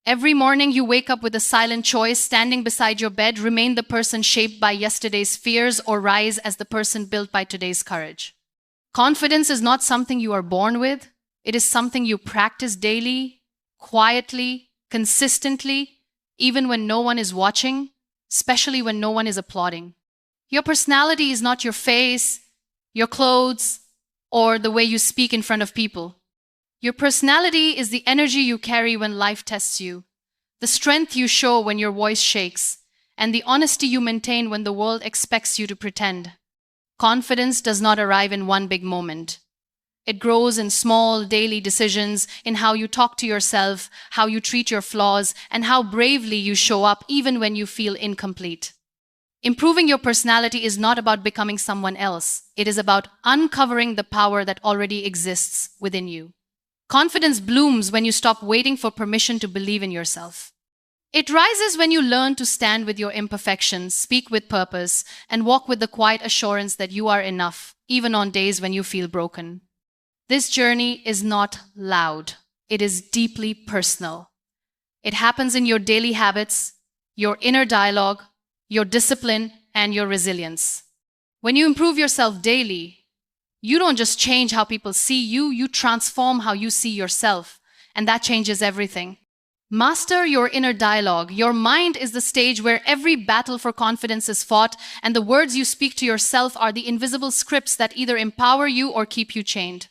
Every morning you wake up with a silent choice, standing beside your bed, remain the person shaped by yesterday's fears or rise as the person built by today's courage. Confidence is not something you are born with. It is something you practice daily, quietly, consistently, even when no one is watching, especially when no one is applauding. Your personality is not your face, your clothes, or the way you speak in front of people. Your personality is the energy you carry when life tests you, the strength you show when your voice shakes, and the honesty you maintain when the world expects you to pretend. Confidence does not arrive in one big moment. It grows in small, daily decisions, in how you talk to yourself, how you treat your flaws, and how bravely you show up even when you feel incomplete. Improving your personality is not about becoming someone else. It is about uncovering the power that already exists within you. Confidence blooms when you stop waiting for permission to believe in yourself. It rises when you learn to stand with your imperfections, speak with purpose, and walk with the quiet assurance that you are enough, even on days when you feel broken. This journey is not loud. It is deeply personal. It happens in your daily habits, your inner dialogue, your discipline, and your resilience. When you improve yourself daily, you don't just change how people see you, you transform how you see yourself, and that changes everything. Master your inner dialogue. Your mind is the stage where every battle for confidence is fought, and the words you speak to yourself are the invisible scripts that either empower you or keep you chained.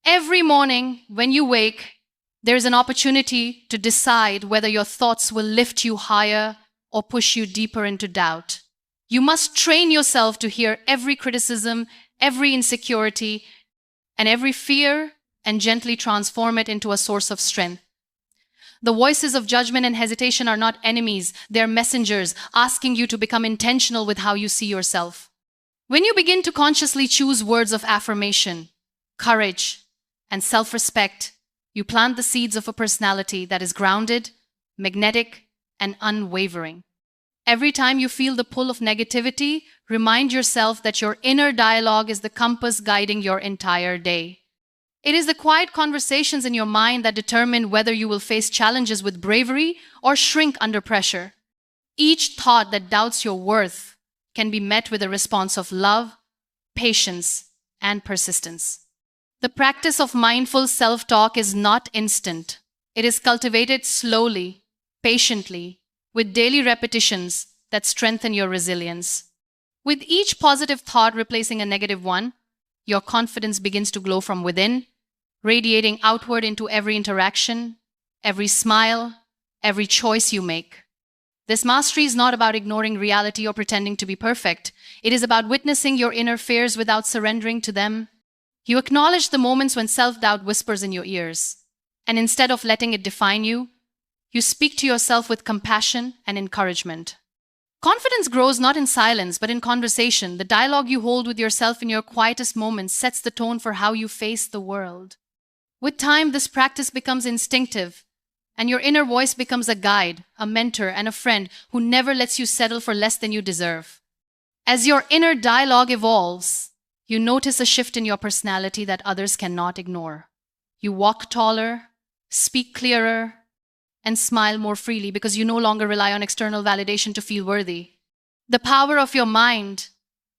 Every morning when you wake, there is an opportunity to decide whether your thoughts will lift you higher or push you deeper into doubt. You must train yourself to hear every criticism, every insecurity, and every fear and gently transform it into a source of strength. The voices of judgment and hesitation are not enemies, they're messengers asking you to become intentional with how you see yourself. When you begin to consciously choose words of affirmation, courage, and self-respect, you plant the seeds of a personality that is grounded, magnetic, and unwavering. Every time you feel the pull of negativity, remind yourself that your inner dialogue is the compass guiding your entire day. It is the quiet conversations in your mind that determine whether you will face challenges with bravery or shrink under pressure. Each thought that doubts your worth can be met with a response of love, patience, and persistence. The practice of mindful self-talk is not instant. It is cultivated slowly, patiently, with daily repetitions that strengthen your resilience. With each positive thought replacing a negative one, your confidence begins to glow from within, radiating outward into every interaction, every smile, every choice you make. This mastery is not about ignoring reality or pretending to be perfect. It is about witnessing your inner fears without surrendering to them. You acknowledge the moments when self-doubt whispers in your ears, and instead of letting it define you, you speak to yourself with compassion and encouragement. Confidence grows not in silence, but in conversation. The dialogue you hold with yourself in your quietest moments sets the tone for how you face the world. With time, this practice becomes instinctive, and your inner voice becomes a guide, a mentor, and a friend who never lets you settle for less than you deserve. As your inner dialogue evolves, you notice a shift in your personality that others cannot ignore. You walk taller, speak clearer, and smile more freely because you no longer rely on external validation to feel worthy. The power of your mind,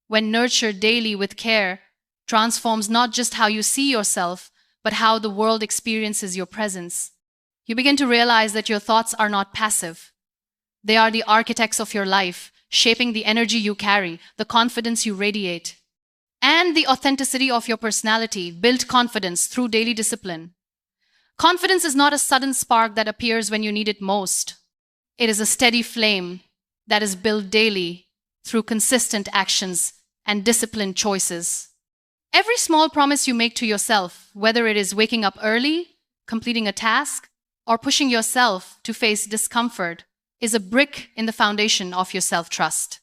when nurtured daily with care, transforms not just how you see yourself, but how the world experiences your presence. You begin to realize that your thoughts are not passive. They are the architects of your life, shaping the energy you carry, the confidence you radiate, and the authenticity of your personality. Build confidence through daily discipline. Confidence is not a sudden spark that appears when you need it most. It is a steady flame that is built daily through consistent actions and disciplined choices. Every small promise you make to yourself, whether it is waking up early, completing a task, or pushing yourself to face discomfort, is a brick in the foundation of your self-trust.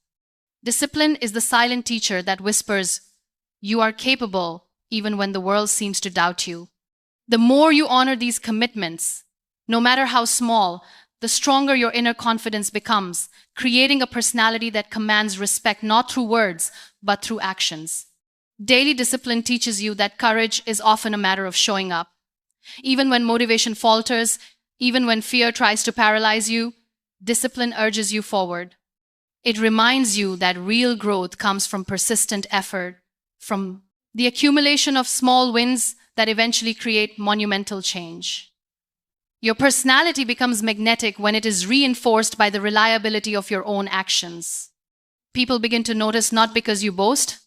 Discipline is the silent teacher that whispers, "You are capable," even when the world seems to doubt you. The more you honor these commitments, no matter how small, the stronger your inner confidence becomes, creating a personality that commands respect not through words, but through actions. Daily discipline teaches you that courage is often a matter of showing up. Even when motivation falters, Even when fear tries to paralyze you, discipline urges you forward. It reminds you that real growth comes from persistent effort, from the accumulation of small wins that eventually create monumental change. Your personality becomes magnetic when it is reinforced by the reliability of your own actions. People begin to notice not because you boast,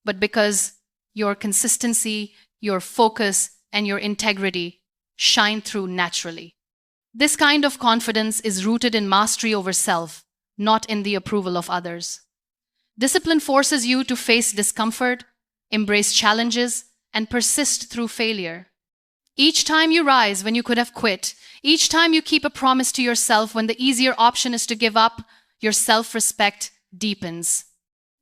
but because your consistency, your focus, and your integrity shine through naturally. This kind of confidence is rooted in mastery over self, not in the approval of others. Discipline forces you to face discomfort, embrace challenges, and persist through failure. Each time you rise when you could have quit, each time you keep a promise to yourself when the easier option is to give up, your self-respect deepens.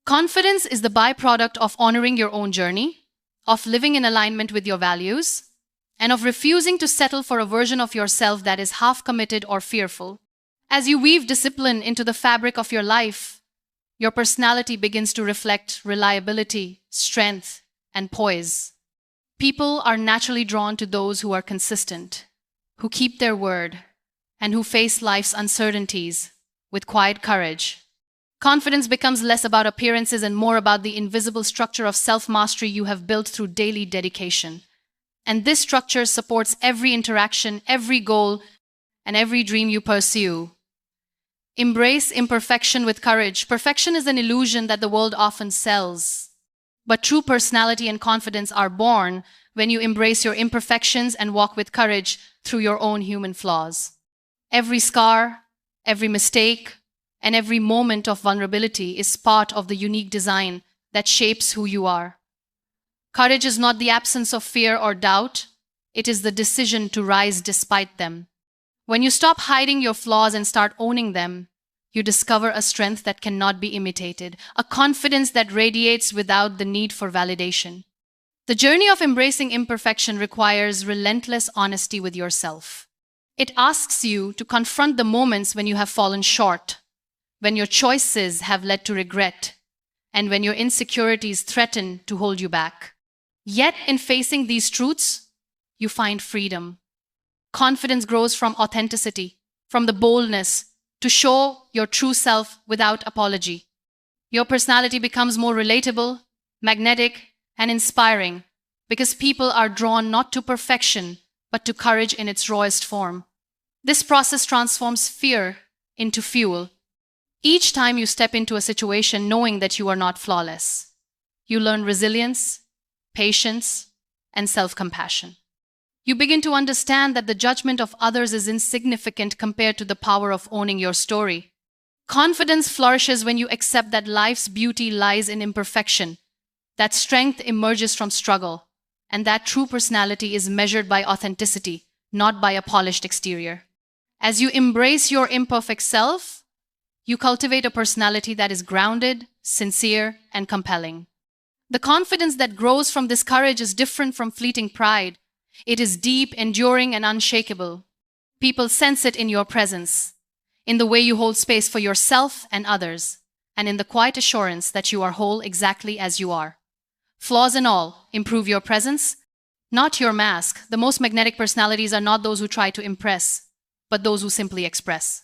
Confidence is the byproduct of honoring your own journey, of living in alignment with your values, and of refusing to settle for a version of yourself that is half-committed or fearful. As you weave discipline into the fabric of your life, your personality begins to reflect reliability, strength, and poise. People are naturally drawn to those who are consistent, who keep their word, and who face life's uncertainties with quiet courage. Confidence becomes less about appearances and more about the invisible structure of self-mastery you have built through daily dedication. And this structure supports every interaction, every goal, and every dream you pursue. Embrace imperfection with courage. Perfection is an illusion that the world often sells. But true personality and confidence are born when you embrace your imperfections and walk with courage through your own human flaws. Every scar, every mistake, and every moment of vulnerability is part of the unique design that shapes who you are. Courage is not the absence of fear or doubt. It is the decision to rise despite them. When you stop hiding your flaws and start owning them, you discover a strength that cannot be imitated, a confidence that radiates without the need for validation. The journey of embracing imperfection requires relentless honesty with yourself. It asks you to confront the moments when you have fallen short, when your choices have led to regret, and when your insecurities threaten to hold you back. Yet, in facing these truths, you find freedom. Confidence grows from authenticity, from the boldness to show your true self without apology. Your personality becomes more relatable, magnetic, and inspiring because people are drawn not to perfection, but to courage in its rawest form. This process transforms fear into fuel. Each time you step into a situation knowing that you are not flawless, you learn resilience, patience, and self-compassion. You begin to understand that the judgment of others is insignificant compared to the power of owning your story. Confidence flourishes when you accept that life's beauty lies in imperfection, that strength emerges from struggle, and that true personality is measured by authenticity, not by a polished exterior. As you embrace your imperfect self, you cultivate a personality that is grounded, sincere, and compelling. The confidence that grows from this courage is different from fleeting pride. It is deep, enduring, and unshakable. People sense it in your presence, in the way you hold space for yourself and others, and in the quiet assurance that you are whole exactly as you are. Flaws and all, improve your presence, not your mask. The most magnetic personalities are not those who try to impress, but those who simply express.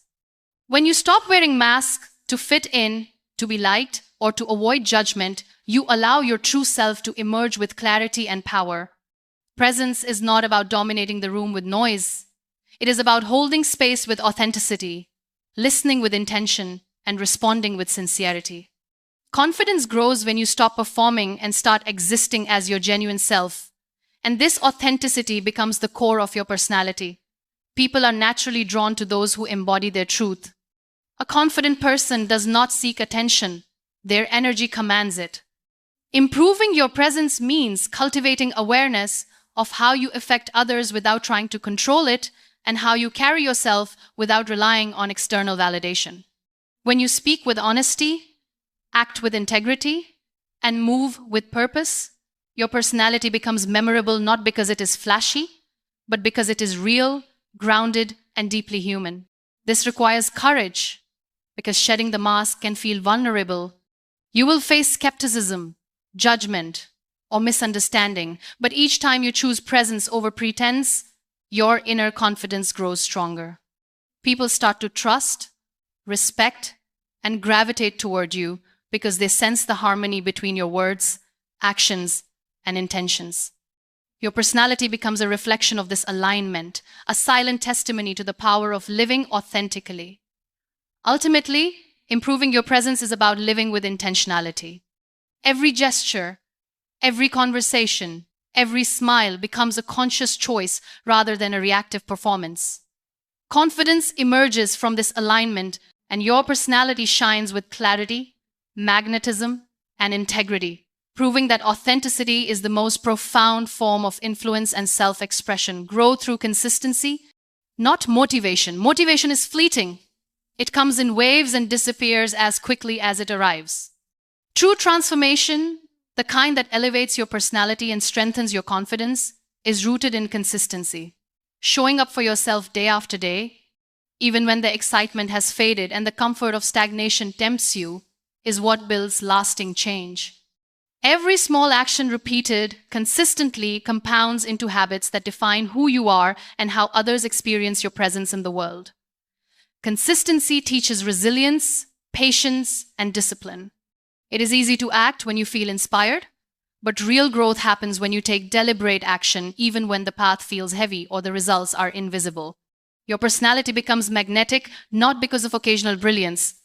When you stop wearing masks to fit in, to be liked, or to avoid judgment, you allow your true self to emerge with clarity and power. Presence is not about dominating the room with noise. It is about holding space with authenticity, listening with intention, and responding with sincerity. Confidence grows when you stop performing and start existing as your genuine self. And this authenticity becomes the core of your personality. People are naturally drawn to those who embody their truth. A confident person does not seek attention. Their energy commands it. Improving your presence means cultivating awareness of how you affect others without trying to control it, and how you carry yourself without relying on external validation. When you speak with honesty, act with integrity, and move with purpose, your personality becomes memorable not because it is flashy, but because it is real, grounded, and deeply human. This requires courage, because shedding the mask can feel vulnerable. You will face skepticism, judgment, or misunderstanding, but each time you choose presence over pretense, your inner confidence grows stronger. People start to trust, respect, and gravitate toward you because they sense the harmony between your words, actions, and intentions. Your personality becomes a reflection of this alignment, a silent testimony to the power of living authentically. Ultimately, improving your presence is about living with intentionality. Every gesture, every conversation, every smile becomes a conscious choice rather than a reactive performance. Confidence emerges from this alignment, and your personality shines with clarity, magnetism, and integrity, proving that authenticity is the most profound form of influence and self-expression. Grow through consistency, not motivation. Motivation is fleeting. It comes in waves and disappears as quickly as it arrives. True transformation, the kind that elevates your personality and strengthens your confidence, is rooted in consistency. Showing up for yourself day after day, even when the excitement has faded and the comfort of stagnation tempts you, is what builds lasting change. Every small action repeated consistently compounds into habits that define who you are and how others experience your presence in the world. Consistency teaches resilience, patience, and discipline. It is easy to act when you feel inspired, but real growth happens when you take deliberate action even when the path feels heavy or the results are invisible. Your personality becomes magnetic not because of occasional brilliance,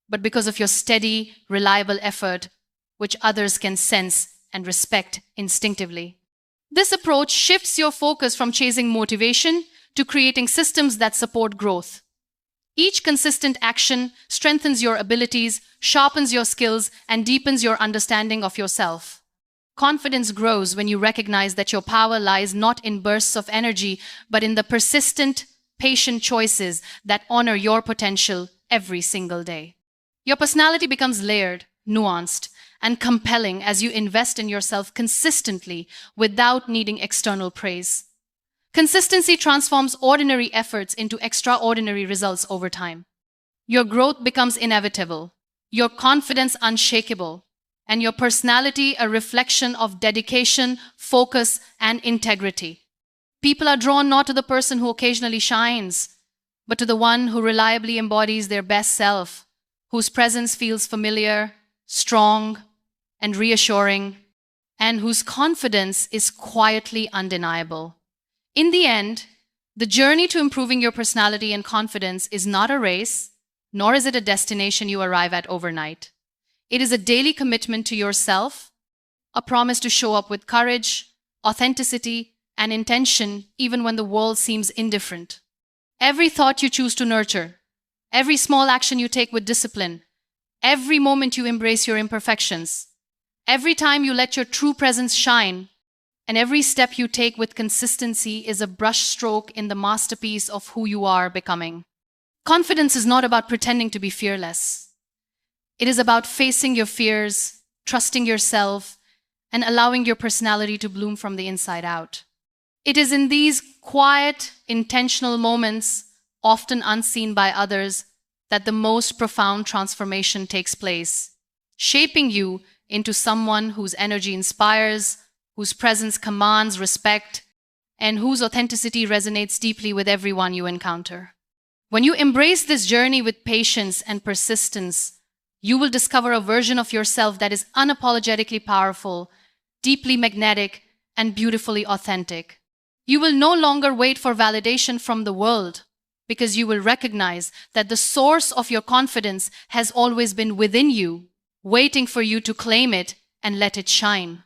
but because of your steady, reliable effort, which others can sense and respect instinctively. This approach shifts your focus from chasing motivation to creating systems that support growth. Each consistent action strengthens your abilities, sharpens your skills, and deepens your understanding of yourself. Confidence grows when you recognize that your power lies not in bursts of energy, but in the persistent, patient choices that honor your potential every single day. Your personality becomes layered, nuanced, and compelling as you invest in yourself consistently without needing external praise. Consistency transforms ordinary efforts into extraordinary results over time. Your growth becomes inevitable, your confidence unshakable, and your personality a reflection of dedication, focus, and integrity. People are drawn not to the person who occasionally shines, but to the one who reliably embodies their best self, whose presence feels familiar, strong, and reassuring, and whose confidence is quietly undeniable. In the end, the journey to improving your personality and confidence is not a race, nor is it a destination you arrive at overnight. It is a daily commitment to yourself, a promise to show up with courage, authenticity, and intention even when the world seems indifferent. Every thought you choose to nurture, every small action you take with discipline, every moment you embrace your imperfections, every time you let your true presence shine, and every step you take with consistency is a brushstroke in the masterpiece of who you are becoming. Confidence is not about pretending to be fearless. It is about facing your fears, trusting yourself, and allowing your personality to bloom from the inside out. It is in these quiet, intentional moments, often unseen by others, that the most profound transformation takes place, shaping you into someone whose energy inspires, whose presence commands respect, and whose authenticity resonates deeply with everyone you encounter. When you embrace this journey with patience and persistence, you will discover a version of yourself that is unapologetically powerful, deeply magnetic, and beautifully authentic. You will no longer wait for validation from the world, because you will recognize that the source of your confidence has always been within you, waiting for you to claim it and let it shine.